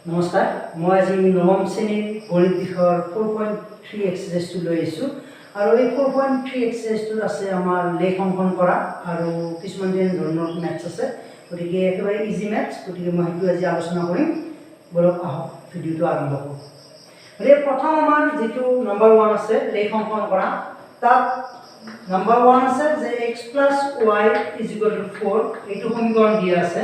নমস্কাৰ মই আজি নৱম শ্ৰেণীৰ গণিত বিষয়ৰ 4.3 এক্সাৰসাইজটো লৈ আহিছোঁ আৰু এই 4.3 এক্সাৰসাইজটোত আছে আমাৰ লেখ অংকন কৰা আৰু কিছুমান ধৰণৰ মেথছ আছে গতিকে একেবাৰে ইজি মেথছ গতিকে মই সেইটো আজি আলোচনা কৰিম বলক আহক ভিডিঅ'টো আৰম্ভ কৰোঁ গতিকে প্ৰথম আমাৰ যেটো নম্বৰ 1 আছে লেখ অংকন কৰা তাত নম্বৰ 1 আছে যে x + y = 4 এইটো সমীকৰণ দিয়া আছে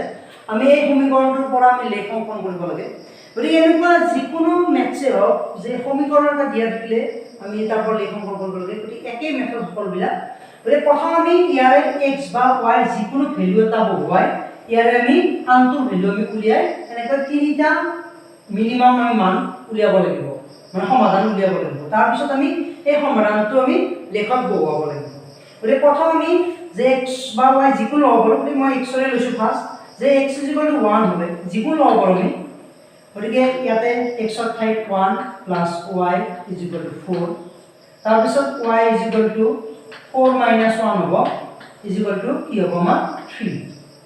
আমি এই সমীকৰণটোৰ পৰা আমি লেখ অংকন কৰিব লাগে গতিকে এনেকুৱা যিকোনো মেথছে হওক যে সমীকৰণ এটা দিয়া থাকিলে আমি তাৰ পৰা লেখ অংকন কৰিব লাগে গতিকে একেই মেথড সকলবিলাক গতিকে প্ৰথম আমি ইয়াৰে x বা y যিকোনো ভ্যালু এটা বহুৱাই ইয়াৰে আমি আনটো ভ্যালু আমি উলিয়াই এনেকৈ তিনিটা মিনিমাম মান উলিয়াব লাগিব মানে সমাধান উলিয়াব লাগিব তাৰ পিছত আমি এই সমাধানটো আমি লেখত বহুৱাব লাগিব গতিকে প্ৰথম আমি যে x বা y যিকোনো হ'ব গতিকে মই x ৰে লৈছো ফাৰ্স্ট যে x = 1 হবে যিকোনো হ'ব আমি গতিকে ইয়াতে x ৰ ঠাইত 1 + y = 4 তাৰ পিছত y = 4 - 1 হ'ব = কি হ'ব আমাৰ 3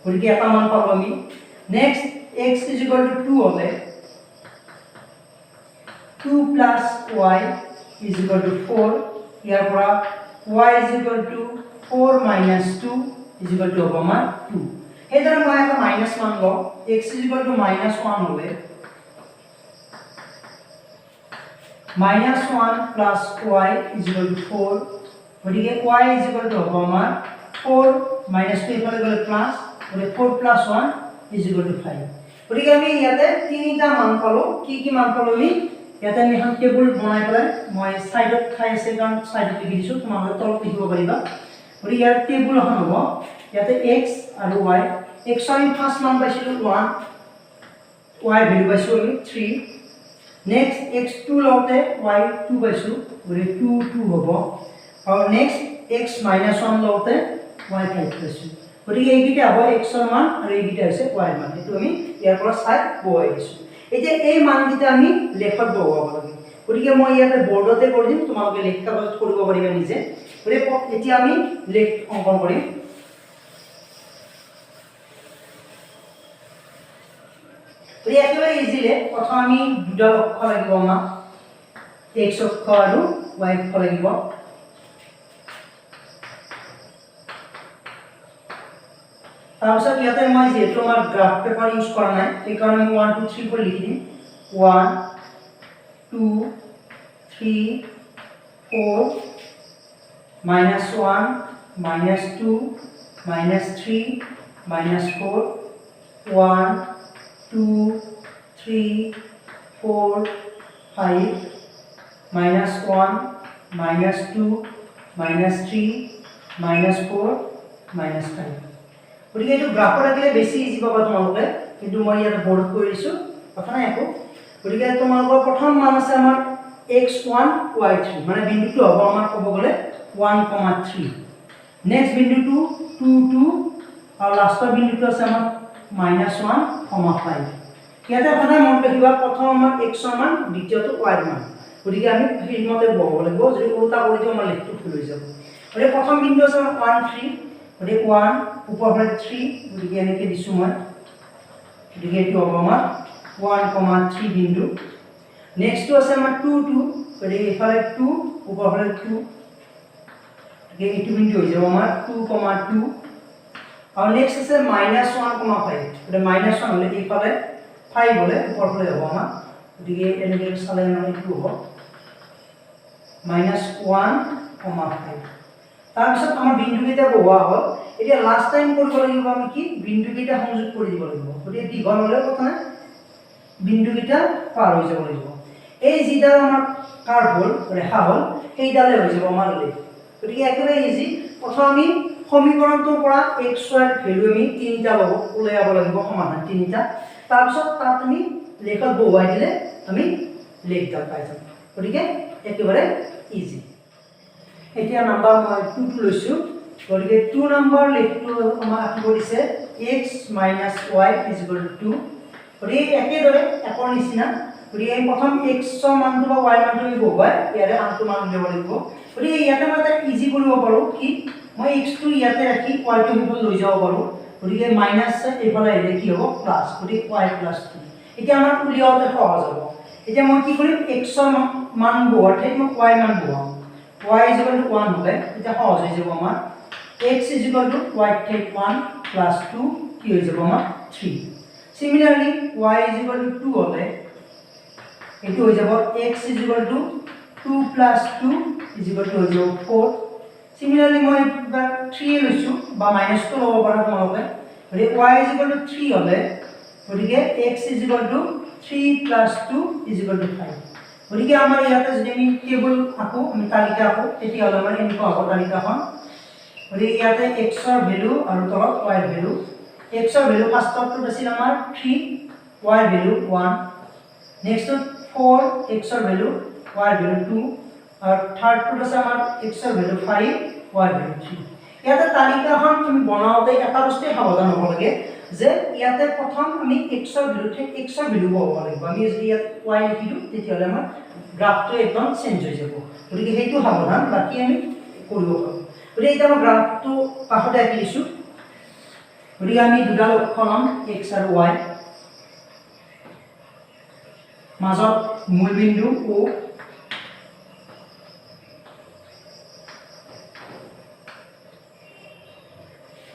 গতিকে এটা মান পাব আমি নেক্সট x = 2 হবে 2 + y = 4 ইয়াৰ পৰা y = 4 - 2 = হ'ব আমাৰ 2 এইদৰে মই এটা মাইনাস মান লওঁ x = -1 হবে -1 + y = 4 গতিকে y = হ'ব আমাৰ 4 - 2 এফালে গ'লে প্লাস গতিকে 4 + 1 = 5 গতিকে আমি ইয়াতে তিনিটা মান পালো কি মান পালো আমি ইয়াতে আমি এখন টেবুল বনাই পেলাই মই সাইডত ঠাই আছে কাৰণ সাইডত লিখি দিছো তোমালোকে তলত লিখিব পাৰিবা গতিকে ইয়াৰ টেবুল এখন হ'ব ইয়াতে x আৰু y x আমি ফার্স্ট মান পাইছিলো 1 y ভ্যালু পাইছো আমি 3 নেক্সট x2 লওতে y2 পাইছো গতিকে 2 হ'ব আৰু নেক্সট x - 1 লওতে y5 পাইছো গতিকে এইকিটা হ'ব x ৰ মান আৰু এইকিটা হৈছে y ৰ মান এটো আমি ইয়াৰ পৰা সাইড বহাই দিছো এতিয়া এই মানকিটা আমি লেখত বহাব লাগে গতিকে মই ইয়াতে বৰ্ডতে কৰি দিম তোমালোকে লেখ কাগজত কৰিব পাৰিবা নিজে গতিকে এতিয়া আমি লেখ অংকন কৰিম গতিকে একেবাৰে ইজিলে প্ৰথম আমি দুটা অক্ষ লাগিব আমাক x অক্ষ আৰু y অক্ষ লাগিব তাৰপিছত ইয়াতে মই যেহেতু আমাৰ গ্ৰাফ পেপাৰ ইউজ কৰা নাই সেইকাৰণে মই 1 2 3 কৰি লিখি দিম 1 2 3 4 -1 -2 -3 -4 1 2 3 4 5 -1 -2 -3 -4 -5 গতিকে এইটো গ্ৰাফত ৰাখিলে বেছি ইজি পাবা তোমালোকে কিন্তু মই ইয়াত বৰ্ড কৰি দিছো কথা নাই একো গতিকে তোমালোকৰ প্ৰথম মান আছে আমাৰ x1 y3 মানে বিন্দুটো হ'ব আমাৰ ক'ব গ'লে 1, 3 নেক্সট বিন্দুটো 2 2 আৰু লাষ্টৰ বিন্দুটো আছে আমাৰ -1, 5 ইয়াতে সদায় মনত ৰাখিবা প্ৰথম আমাৰ x ৰ মান দ্বিতীয়টো y ৰ মান গতিকে আমি সেইমতে বহাব লাগিব যদি উল্টা কৰি দিও আমাৰ লেখটো ভুল হৈ যাব গতিকে প্ৰথম বিন্দু আছে আমাৰ 1 3 গতিকে 1 উপৰ ফালে 3 গতিকে এনেকৈ দিছো মই গতিকে এইটো হ'ব আমাৰ 1, 3 বিন্দু নেক্সটটো আছে আমাৰ 2 2 গতিকে এইফালে 2 উপৰ ফালে 2 গতিকে এইটো বিন্দু হৈ যাব আমাৰ 2, 2 আৰু নেক্সট আছে -1, 5 গতিকে -1 হলে এইফালে 5 হলে উপৰ ফালে হ'ব আমাৰ গতিকে এনেকৈ চালে মানে এইটো হ'ব -1, 5 তাৰপিছত আমাৰ বিন্দুকেইটা বহুৱা হ'ল এতিয়া লাষ্ট টাইম কৰিব লাগিব আমি কি বিন্দুকেইটা সংযোগ কৰি দিব লাগিব গতিকে দীঘল হলে কথা নাই বিন্দুকেইটা পাৰ হৈ যাব লাগিব এই যিডাল আমাৰ কাৰ্ভ হ'ল ৰেখা হ'ল সেইডালে হৈ যাব আমাৰ লেখ গতিকে একেবাৰে ইজি প্ৰথম আমি সমীকৰণটোৰ পৰা x y ৰ ভ্যালু আমি তিনিটা ল'ব উলিয়াব লাগিব সমাধান তিনিটা তাৰপিছত তাত আমি লেখত বহুৱাই দিলে আমি লেখডাল পাই যাম গতিকে একেবাৰে ইজি এতিয়া নাম্বাৰ মই 2 লৈছো গতিকে 2 নম্বৰ লেখটো আমাৰ আঁকিব দিছে x - y = 2 গতিকে একেদৰে একৰ নিচিনা গতিকে এই প্ৰথম x ৰ মানটো বা y মানটো আমি বহুৱাই ইয়াৰে আনটো মান উলিয়াব লাগিব গতিকে ইয়াতে মই এটা ইজি কৰিব পাৰো কি মই x টো ইয়াতে ৰাখি y টো হিফালে লৈ যাব পাৰো গতিকে মাইনাস এইফালে আহিলে কি হ'ব প্লাস গতিকে y + 2 এতিয়া আমাৰ উলিয়াওঁতে সহজ হ'ব এতিয়া মই কি কৰিম x ৰ মান বহোৱাৰ ঠাইত মই y মান বহাম y = 1 হ'লে এতিয়া সহজ হৈ যাব আমাৰ x = y ঠাইত 1 + 2 কি হৈ যাব আমাৰ 3 সিমিলাৰলি y = 2 হ'লে এটো হৈ যাব x = 2 + 2 হৈ যাব 4 সিমিলাৰলি মই 3 লৈছো বা -2 ল'ব পাৰা তোমালোকে গতিকে y = 3 হ'লে গতিকে x = 3 + 2 = 5 গতিকে আমাৰ ইয়াতে যদি আমি টেবল আকো আমি তালিকা আকো তেতিয়া হলে আমাৰ এনেকুৱা হ'ব তালিকাখন গতিকে ইয়াতে x ৰ ভ্যালু আৰু তলত y ৰ ভ্যালু x ৰ ভ্যালু ফাৰ্ষ্টটো আছিল আমাৰ 3 y ৰ ভ্যালু 1 নেক্সট 4 x ৰ ভ্যালু y ৰ ভ্যালু 2 আৰু থাৰ্ডটো আছে আমাৰ x ৰ ভ্যালু 5 y ৰ ভ্যালু 3 ইয়াতে তালিকাখন তুমি বনাওতে এটা বস্তুই সাৱধান হ'ব লাগে যে ইয়াতে প্ৰথম আমি x ৰ ভ্যালুতে x ৰ ভ্যালু পাব লাগিব আমি যদি ইয়াত y লিখি দিও তেতিয়া হলে আমাৰ গ্ৰাফটো একদম চেঞ্জ হৈ যাব গতিকে সেইটো সাৱধান বাকি আমি কৰিব পাৰোঁ গতিকে এতিয়া মই গ্ৰাফটো কাষতে আঁকি দিছো গতিকে আমি দুটা লক্ষ্য ল'ম x আৰু y মাজত মূল বিন্দু O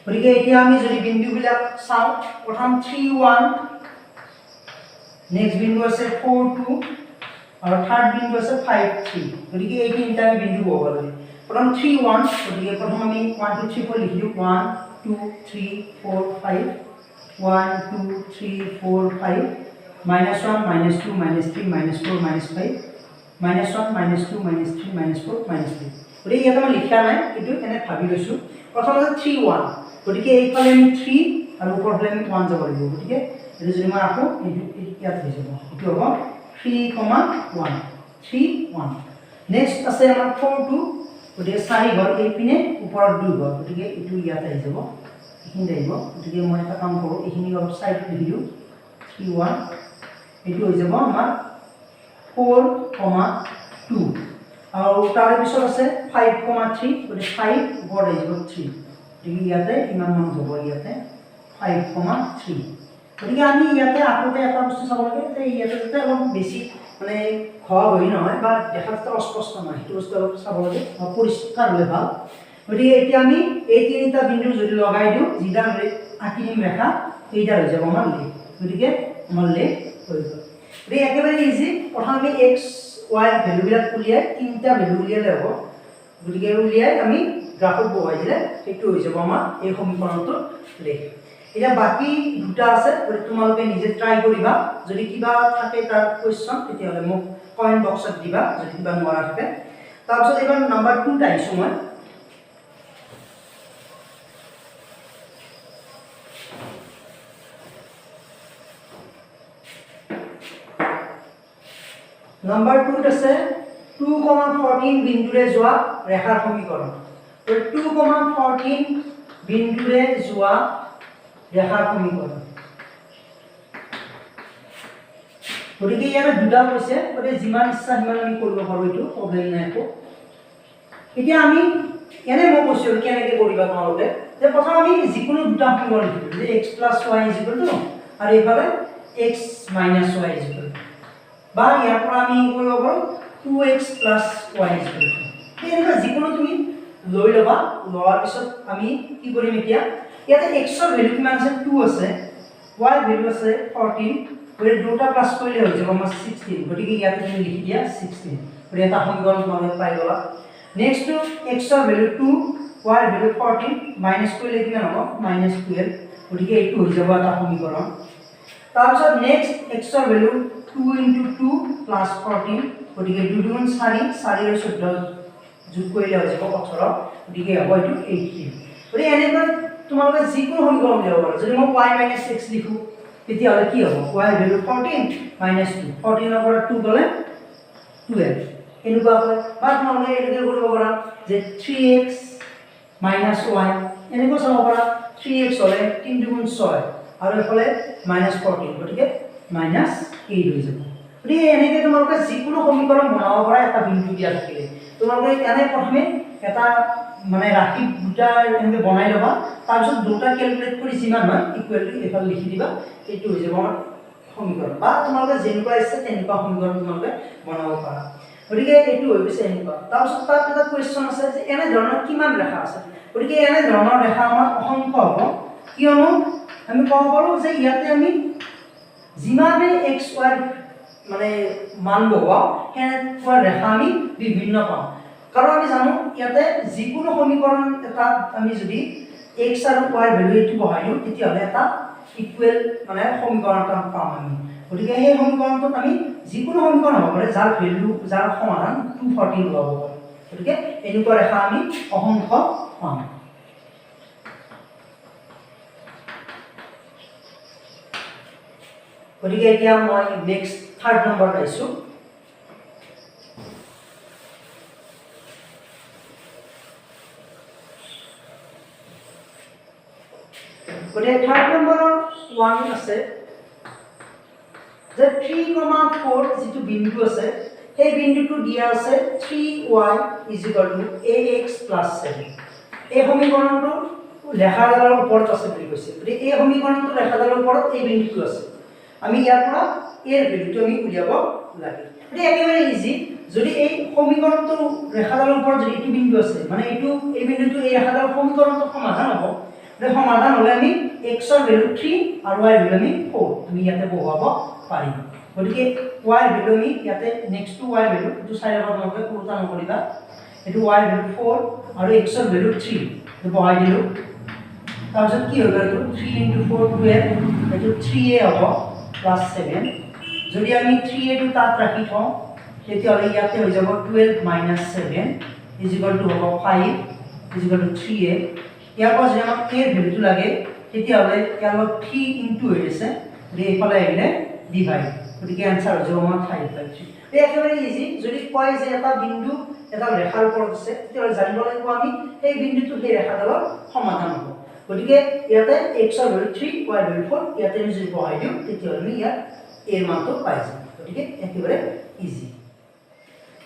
গতিকে এতিয়া আমি যদি বিন্দুবিলাক চাও প্ৰথম 3 1 নেক্সট বিন্দু আছে 4 2 আৰু থাৰ্ড বিন্দু আছে 5 3 গতিকে এই তিনটা আমি বিন্দু পাব লাগে প্ৰথম 3 1 গতিকে প্ৰথম আমি 1 2 3 4 লিখিলো 1 2 3 4 5 1 2 3 4 5 -1 -2 -3 -4 -5 -1 -2 -3 -4 -3 গতিকে ইয়াত মই লিখা নাই কিন্তু এনে ভাবি লৈছো প্ৰথম আছে 3 1 গতিকে এইফালে আমি 3 আৰু ওপৰফালে আমি 1 যাব লাগিব গতিকে এটো যদি মই ৰাখো এটো ইয়াত হৈ যাব এটো হ'ব 3 1 3 1 নেক্সট আছে আমাৰ 4 2 গতিকে 4 ঘৰ এইপিনে ওপৰত 2 ঘৰ গতিকে এটো ইয়াত আহি যাব এইখিনি আহিব গতিকে মই এটা কাম কৰো এইখিনি অলপ সাইড লিখি দিও 3 1 এটো হৈ যাব আমাৰ 4 2 আৰু তাৰ পিছত আছে 5 3 গতিকে 5 ওপৰত আহি যাব 3 গতিকে ইয়াতে ইমান মান হ'ব ইয়াতে 5 3 গতিকে আমি ইয়াতে আকতে এটা বস্তু চাব লাগে যে ইয়াতে যাতে অলপ বেছি মানে খোৱা হৈ নহয় বা দেখাত অস্পষ্ট নহয় সেইটো বস্তু অলপ চাব লাগে পৰিষ্কাৰ হ'লে ভাল গতিকে এতিয়া আমি এই তিনিটা বিন্দু যদি লগাই দিওঁ যিডাল আঁকি দিম ৰেখা এইডাল হৈ যাব আমাৰ লেখ গতিকে আমাৰ লেখ হৈ গ'ল গতিকে একেবাৰে ইজি প্ৰথম আমি x y ভ্যালুবিলাক উলিয়াই তিনিটা ভ্যালু উলিয়ালে হ'ব গতিকে উলিয়াই আমি গ্ৰাফত বহাই দিলে সেইটো হৈ যাব আমাৰ এই সমীকৰণটো লেখ এটা বাকি দুটা আছে গতিকে তোমালোকে নিজে ট্ৰাই কৰিবা যদি কিবা থাকে তাৰ কোৱেশ্চন তেতিয়া হলে মোক কমেন্ট বক্সত দিবা যদি কিবা নোৱাৰা থাকে তাৰপিছত এবাৰ নাম্বাৰ 2 টা আইছো মই নাম্বাৰ 2 আছে 2, 14 বিন্দুৰে যোৱা ৰেখাৰ সমীকৰণ 2, 14 বিন্দুৰে যোৱা ৰেখাৰ সমীকৰণ গতিকে ইয়াতে দুটা কৈছে গতিকে যিমান ইচ্ছা সিমান আমি কৰিব পাৰো এইটো প্ৰবলেম নাই একো এতিয়া আমি এনে মই কৈছো কেনেকৈ কৰিবা তোমালোকে যে প্ৰথম আমি যিকোনো দুটা সমীকৰণ লিখিলো যে x + y = আৰু এইফালে x - y = বা ইয়াৰ পৰা আমি কৰিব পাৰো 2x + y = এনেকুৱা যিকোনো তুমি লৈ লবা লোৱাৰ পিছত আমি কি কৰিম এতিয়া ইয়াতে x ৰ ভ্যালু কিমান আছে 2 আছে y ৰ ভ্যালু আছে 14 গতিকে দুটা প্লাস কৰিলে হৈ যাব আমাৰ 16 গতিকে ইয়াতে তুমি লিখি দিয়া 16 গতিকে এটা সমীকৰণ তোমালোকে পাই গলা নেক্সট টু x ৰ ভ্যালু 2 y ৰ ভ্যালু 14 মাইনাস কৰিলে কিমান হ'ব -12 গতিকে এইটো হৈ যাব এটা সমীকৰণ তাৰপিছত নেক্সট x ৰ ভ্যালু 2 * 2 + 14 গতিকে 2 2 4 4 আৰু 14 যোগ কৰিলে হৈ যাব 18 গতিকে হ'ব এইটো 18 গতিকে এনেকৈ তোমালোকে যিকোনো সমীকৰণ উলিয়াব পাৰা যদি মই y - x লিখো তেতিয়া হলে কি হ'ব y ৰ ভ্যালু 14 - 2 14 ৰ পৰা 2 গলে 12 এনেকুৱা হয় বা তোমালোকে এনেকৈ কৰিব পাৰা যে 3x - y এনেকৈ চাব পাৰা 3x হলে 3 2 6 আৰু এফালে -14 গতিকে -8 হৈ যাব গতিকে এনেকৈ তোমালোকে যিকোনো সমীকৰণ বনাব পাৰা এটা বিন্দু দিয়া থাকিলে তোমালোকে এনে প্ৰথমে এটা মানে ৰাশি দুটা এনেকৈ বনাই লবা তাৰপিছত দুটা ক্যালকুলেট কৰি যিমান হয় ইকুৱেল টু এফাল লিখি দিবা এইটো হৈ যাব আমাৰ সমীকৰণ বা তোমালোকে যেনেকুৱা ইচ্ছা তেনেকুৱা সমীকৰণ তোমালোকে বনাব পাৰা গতিকে এইটো হৈ গৈছে এনেকুৱা তাৰপিছত তাত এটা কুৱেশ্যন আছে যে এনে ধৰণৰ কিমান ৰেখা আছে গতিকে এনে ধৰণৰ ৰেখা আমাৰ অসংখ্য হ'ব কিয়নো আমি ক'ব পাৰোঁ যে ইয়াতে আমি যিমানে x y মানে মান বহাও সেনেকুৱা ৰেখা আমি বিভিন্ন পাওঁ কাৰণ আমি জানো ইয়াতে যিকোনো সমীকৰণ এটা আমি যদি x আৰু y ভ্যালু এটো বহাই দিওঁ তেতিয়াহ'লে এটা ইকুৱেল মানে সমীকৰণ এটা পাম আমি গতিকে সেই সমীকৰণটোত আমি যিকোনো সমীকৰণ হ'ব পাৰে যাৰ ভ্যালু যাৰ সমাধান 214 ওলাব পাৰে গতিকে এনেকুৱা ৰেখা আমি অসংখ্য পাম গতিকে এতিয়া মই নেক্সট থাৰ্ড নম্বৰত আহিছো গতিকে থাৰ্ড নম্বৰৰ 1 আছে যে 3,4 যেটো বিন্দু আছে সেই বিন্দুটো দিয়া আছে 3y ax + 7 এই সমীকৰণটো ৰেখাডালৰ ওপৰত আছে বুলি কৈছে গতিকে এই সমীকৰণটো ৰেখাডালৰ ওপৰত এই বিন্দুটো আছে আমি ইয়াৰ পৰা এৰ ভ্যালুটো আমি উলিয়াব লাগে এটা একেবাৰে ইজি যদি এই সমীকৰণটো ৰেখাডালৰ ওপৰত যদি এইটো বিন্দু আছে মানে এই বিন্দুটো এই ৰেখাডালৰ সমীকৰণটো সমাধান হ'ব এটা সমাধান হ'লে আমি x ৰ ভ্যালু 3 আৰু y ৰ ভ্যালু আমি 4 আমি ইয়াতে বহাব পাৰিম গতিকে y ৰ ভ্যালু আমি ইয়াতে নেক্সট টু y ৰ ভ্যালুটো চাইডৰ পৰা তোমালোকে উল্টা নকৰিবা এটো y ৰ ভ্যালু 4 আৰু x ৰ ভ্যালু 3 তো বহাই দিলো তাৰপিছত কি হৈ গ'ল 3 * 4 12 এটো 3a হ'ব + 7 যদি আমি 3a টো তাত ৰাখি থওঁ তেতিয়াহ'লে ইয়াতে হৈ যাব 12 - 7 হ'ব 5 3a ইয়াৰ পৰা যদি আমাক a ভ্যালুটো লাগে তেতিয়াহ'লে ইয়াৰ লগত 3 ইনটু হৈ আছে গতিকে এইফালে আহিলে ডিভাইড গতিকে आंसर হৈ যাব আমাৰ 5/3 এই একেবাৰে ইজি যদি কয় যে এটা বিন্দু এটা ৰেখাৰ ওপৰত আছে তেতিয়াহ'লে জানিব লাগিব আমি এই বিন্দুটো সেই ৰেখাডালৰ সমাধান হ'ব গতিকে ইয়াতে x ৰ ভ্যালু 3 y ৰ ভ্যালু 4 ইয়াতে আমি যদি বহাই দিওঁ তেতিয়াহ'লে আমি ইয়াত a ৰ মানটো পাই যাম গতিকে একেবাৰে ইজি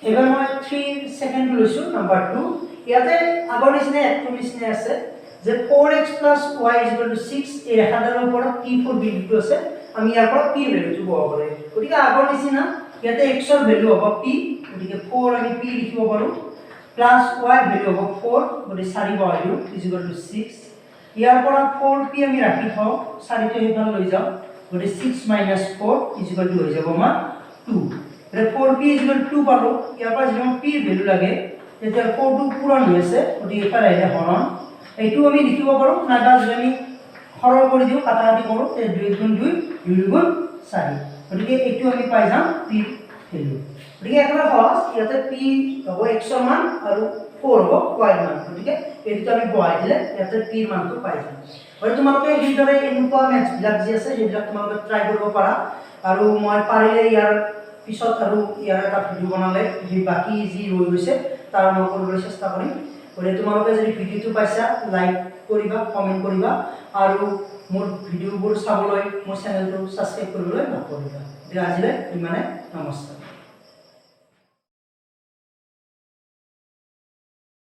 এবাৰ মই 3 সেকেন্ড লৈছো নাম্বাৰ 2 ইয়াতে আগৰ নিচিনা একটো নিচিনা আছে যে 4x + y = 6 এই ৰেখাডালৰ ওপৰত p4 বিন্দুটো আছে আমি ইয়াৰ পৰা p ভ্যালুটো বহাব লাগে গতিকে আগৰ নিচিনা ইয়াতে x ৰ ভ্যালু হ'ব p গতিকে 4 আমি p লিখিব পাৰো প্লাস y ভ্যালু হ'ব 4 গতিকে 4 বহাই দিও = 6 ইয়াৰ পৰা 4p আমি ৰাখি থওঁ 4 টো এইফালে লৈ যাওঁ গতিকে 6 - 4 = হৈ যাব আমাৰ 2 গতিকে 4p = 2 পালো ইয়াৰ পৰা যদি p ৰ ভ্যালু লাগে তেতিয়া 4 টো পূৰণ হৈ আছে গতিকে এইফালে আহিলে হৰণ এইটো আমি লিখিব পাৰো নাইবা যদি আমি সৰল কৰি দিও কাটাকাটি কৰো তে 2 * 2 2 * 4 গতিকে এইটো আমি পাই যাম p ভ্যালু গতিকে একেবাৰে সহজ ইয়াতে p হ'ব x ৰ মান আৰু 4 হ'ব y ৰ মান গতিকে এইটো আমি বহাই দিলে ইয়াতে p ৰ মানটো পাই যাম আৰু তোমালোকে এইদৰে এনেকুৱা মেথছ বিলাক যি আছে সেইবিলাক তোমালোকে ট্ৰাই কৰিব পাৰা আৰু মই পাৰিলে ইয়াৰ পিছত আৰু ইয়াৰ এটা ভিডিও বনালে এই বাকি যি ৰৈ গৈছে তাৰ মই কৰিবলৈ চেষ্টা কৰিম গতিকে তোমালোকে যদি ভিডিওটো পাইছা লাইক কৰিবা কমেন্ট কৰিবা আৰু মোৰ ভিডিওবোৰ চাবলৈ মোৰ চেনেলটো সাবস্ক্ৰাইব কৰিবলৈ নকৰিবা আজিলৈ ইমানে নমস্কাৰ